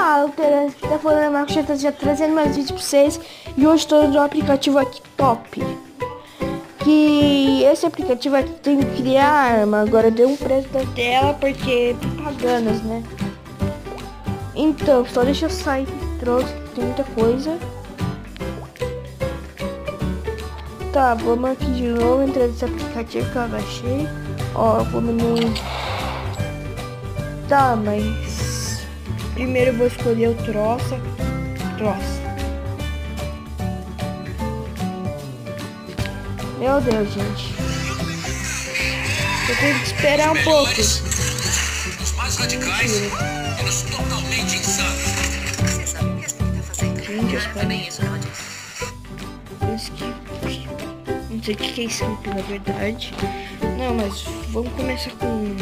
Altera, tá falando a Marcos, já trazendo mais vídeos pra vocês. E hoje estou no aplicativo aqui top. Que esse aplicativo aqui tem que criar arma. Agora deu um preço da tela porque paganas, né? Então, só deixa eu sair, trouxe, tem muita coisa. Tá, vamos aqui de novo, entrar nesse aplicativo que eu baixei. Ó, vamos no... Tá, mas... Primeiro eu vou escolher o troça. Meu Deus, gente. Eu tenho que esperar um pouco. Os mais radicais e os totalmente insanos. Você sabe o que essa tá fazendo? Gente, eu espero. Nem isso ela disse. Não sei o que é skip, na verdade. Não, mas vamos começar com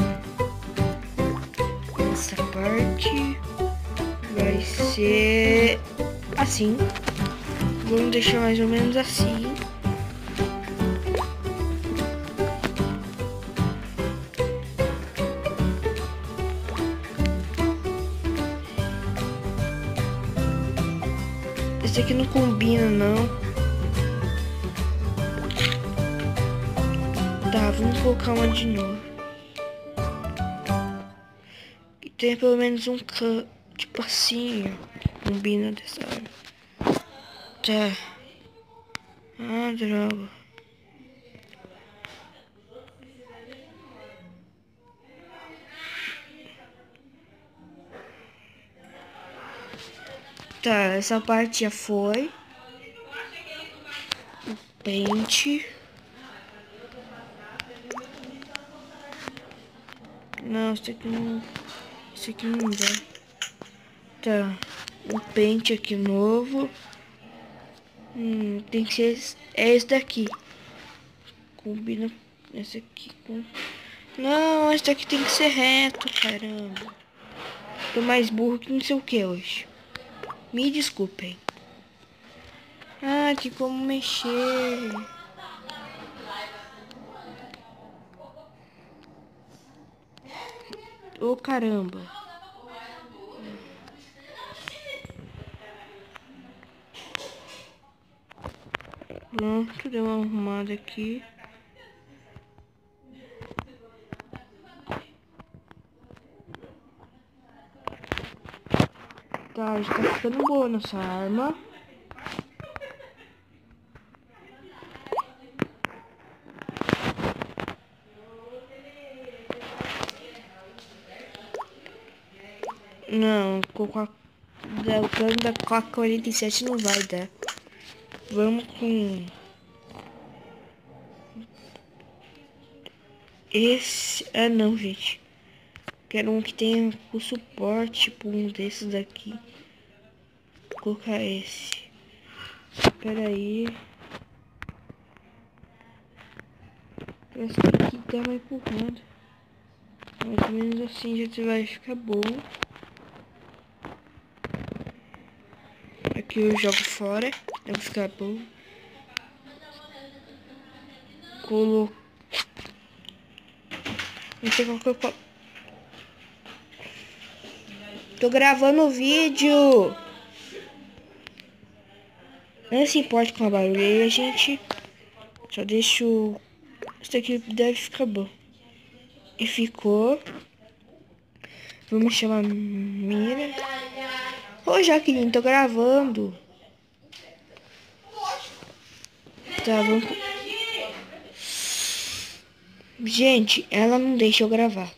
essa parte. Vai ser assim. Vamos deixar mais ou menos assim. Esse aqui não combina, não. Tá, vamos colocar uma de novo. E tem pelo menos um canto, tipo assim, ó. Combina dessa arma. Tá. Ah, droga. Tá, essa parte já foi. O pente. Não, isso aqui não. Isso aqui não dá. Tá. Um pente aqui novo. Tem que ser. É esse daqui. Combina esse aqui com. Não, esse daqui tem que ser reto, caramba. Tô mais burro que não sei o que hoje. Me desculpem. Ah, tem como mexer. Ô, caramba. Pronto, deu uma arrumada aqui. Tá, já tá ficando boa nossa arma. Não, o plano da Coca 47 não vai dar. Vamos com esse. Ah, não, gente. Quero um que tenha o suporte, tipo um desses daqui. Vou colocar esse. Espera aí. Esse aqui tá mais empurrando. Mais ou menos assim já vai ficar bom. Aqui eu jogo fora. Vai ficar bom. Não sei qual que eu... Tô gravando o vídeo. Não se importa com a barulheira, gente. Só deixo... Isso aqui deve ficar bom. E ficou. Vamos chamar Mira. Ô, Jaqueline, tô gravando. Tá, vamos... Gente, ela não deixa eu gravar.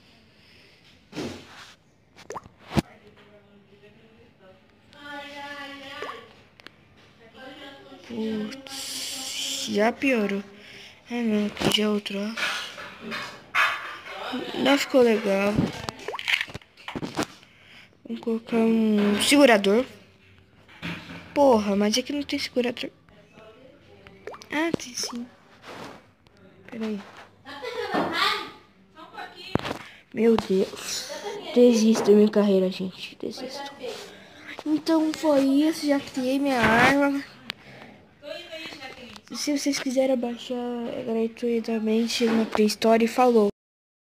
Putz, já piorou. Ah não, aqui já é outro, ó. Não ficou legal. Vamos colocar um segurador. Porra, mas aqui não tem segurador. Ah, tem sim. Pera aí. Meu Deus. Desisto da minha carreira, gente. Desisto. Então foi isso. Já criei minha arma. Se vocês quiserem baixar gratuitamente na Play Store, falou.